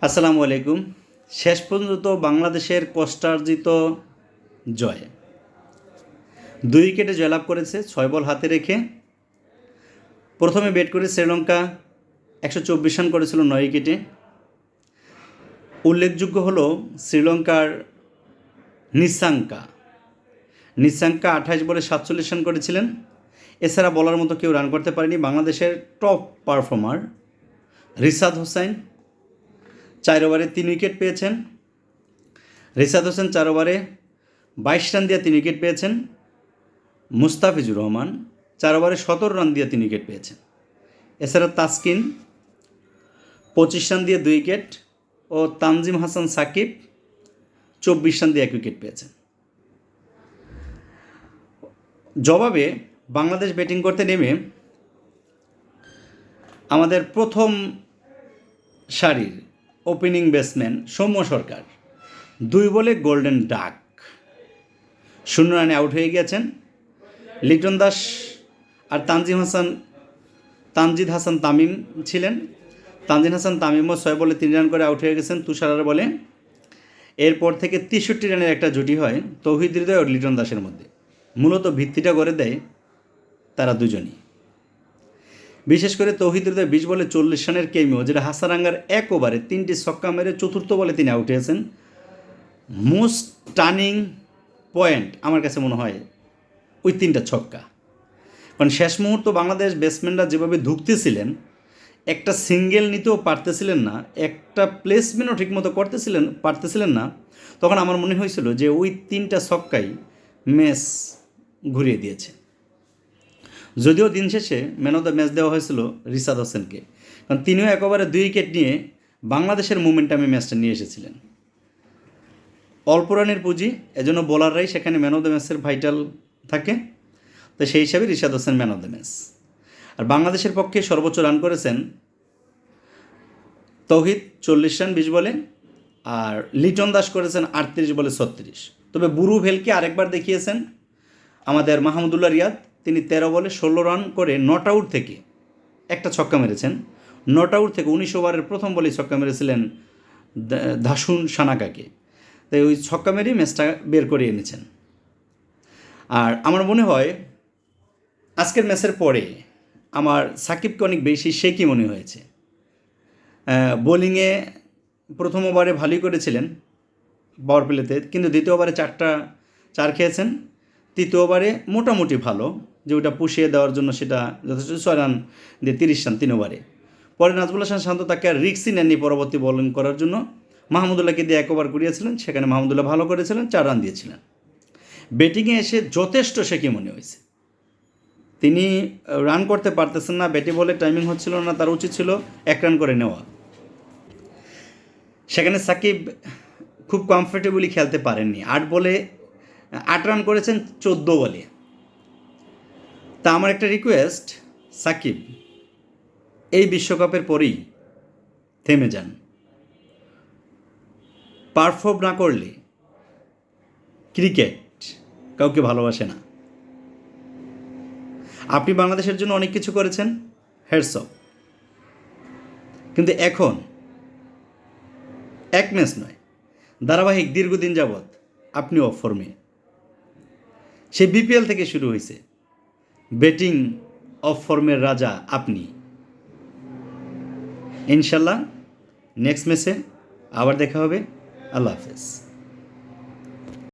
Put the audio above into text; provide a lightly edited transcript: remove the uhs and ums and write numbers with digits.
আসসালামু আলাইকুম। শেষ পর্যন্ত বাংলাদেশের কষ্টার্জিত জয়, 2 উইকেটে জয়লাভ করেছে 6 বল হাতে রেখে। প্রথমে ব্যাট করে শ্রীলঙ্কা 124 রান করেছিল 9 উইকেটে। উল্লেখযোগ্য হলো শ্রীলঙ্কার নিসাঙ্কা 28 বলে 47 রান করেছিলেন। এছাড়া বলার মতো কেউ রান করতে পারেনি। বাংলাদেশের টপ পারফর্মার রিশাদ হোসেন 4 ওভারে 3 উইকেট পেয়েছেন। রিশাদ হোসেন 4 ওভারে 22 রান দিয়ে 3 উইকেট পেয়েছেন। মুস্তাফিজুর রহমান 4 ওভারে 17 রান দিয়ে 3 উইকেট পেয়েছেন। এছাড়া তাসকিন 25 রান দিয়ে 2 উইকেট ও তানজিম হাসান সাকিব 24 রান দিয়ে 1 উইকেট পেয়েছেন। জবাবে বাংলাদেশ ব্যাটিং করতে নেমে আমাদের প্রথম সারির ওপেনিং ব্যাটসম্যান সৌম্য সরকার 2 বলে গোল্ডেন ডাক 0 রানে আউট হয়ে গিয়েছেন। লিটন দাস আর তানজিদ হাসান তামিম ছিলেন। তানজিদ হাসান তামিমও 6 বলে 3 রান করে আউট হয়ে গেছেন তুষারার বলে। এরপর থেকে 63 রানের একটা জুটি হয় তৌহিদ হৃদয় ও লিটন দাসের মধ্যে। মূলত ভিত্তিটা করে দেয় তারা দুজনই। বিশেষ করে তৌহিদ হৃদয় 20 বলে 40 রানের কেমিও, যেটা হাসারাঙ্গার 1 ওভারে 3টি ছক্কা মেরে 4র্থ বলে তিনি আউট হয়েছেন। মোস্ট টার্নিং পয়েন্ট আমার কাছে মনে হয় ওই 3টা ছক্কা। কারণ শেষ মুহূর্ত বাংলাদেশ ব্যাটসম্যানরা যেভাবে ধুঁকতেছিলেন, একটা সিঙ্গেল নিতেও পারতেছিলেন না, একটা প্লেসমেন্টও ঠিকমতো পারতেছিলেন না, তখন আমার মনে হয়েছিল যে ওই 3টা ছক্কাই ম্যাচ ঘুরিয়ে দিয়েছে। যদিও দিন শেষে ম্যান অফ দ্য ম্যাচ দেওয়া হয়েছিল রিশাদ হোসেনকে, কারণ তিনিও একেবারে 2 উইকেট নিয়ে বাংলাদেশের মোমেন্টামে ম্যাচটা নিয়ে এসেছিলেন। অল্প রানের পুঁজি, এজন্য বোলাররাই সেখানে ম্যান অফ দ্য ম্যাচের ভাইটাল থাকে। তো সেই হিসাবে Rishad Hossain man of the match. আর বাংলাদেশের পক্ষে সর্বোচ্চ রান করেছেন তৌহিদ 40 রান 20 বলে, আর লিটন দাস করেছেন 38 বলে 36। তবে বুরু ভেলকে আরেকবার দেখিয়েছেন আমাদের মাহমুদুল্লাহ রিয়াদ। তিনি 13 বলে 16 রান করে নট আউট থেকে একটা ছক্কা মেরেছেন। নট আউট থেকে 19 ওভারের প্রথম বলেই ছক্কা মেরেছিলেন ধাসুন সানাকাকে। তাই ওই ছক্কা মেরেই ম্যাচটা বের করে এনেছেন। আর আমার মনে হয় আজকের ম্যাচের পরে আমার সাকিবকে অনেক বেশি শেকি মনে হয়েছে। বোলিংয়ে প্রথম ওভারে ভালোই করেছিলেন পাওয়ার প্লেতে, কিন্তু দ্বিতীয় ওভারে 4 খেয়েছেন। তৃতীয় ওভারে মোটামুটি ভালো, যে ওটা পুষিয়ে দেওয়ার জন্য সেটা যথেষ্ট, 6 রান দিয়ে 30 রান 3 ওভারে। পরে নাজমুল হাসান শান্ত তাকে আর রিক্সই নেননি পরবর্তী বোলিং করার জন্য। মাহমুদুল্লাহকে দিয়ে 1 ওভার করিয়েছিলেন, সেখানে মাহমুদুল্লাহ ভালো করেছিলেন, 4 রান দিয়েছিলেন। ব্যাটিংয়ে এসে যথেষ্ট শেকি মনে হয়েছে। তিনি রান করতে পারতেছেন না, ব্যাটে বলে টাইমিং হচ্ছিল না, তার উচিত ছিল 1 রান করে নেওয়া। সেখানে সাকিব খুব কমফোর্টেবলি খেলতে পারেননি। 8 বলে 8 রান করেছেন 14 বলে। তা আমার একটা রিকোয়েস্ট, সাকিব এই বিশ্বকাপের পরেই থেমে যান। পারফর্ম না করলে ক্রিকেট কাউকে ভালোবাসে না। আপনি বাংলাদেশের জন্য অনেক কিছু করেছেন, হ্যাটস অফ, কিন্তু এখন এক ম্যাচ নয়, ধারাবাহিক দীর্ঘদিন যাবৎ আপনি অফ ফর্মে। সে বিপিএল থেকে শুরু হয়েছে, ব্যাটিং অফ ফর্মের রাজা আপনি। ইনশাল্লাহ নেক্সট ম্যাচে আবার দেখা হবে। আল্লাহ হাফেজ।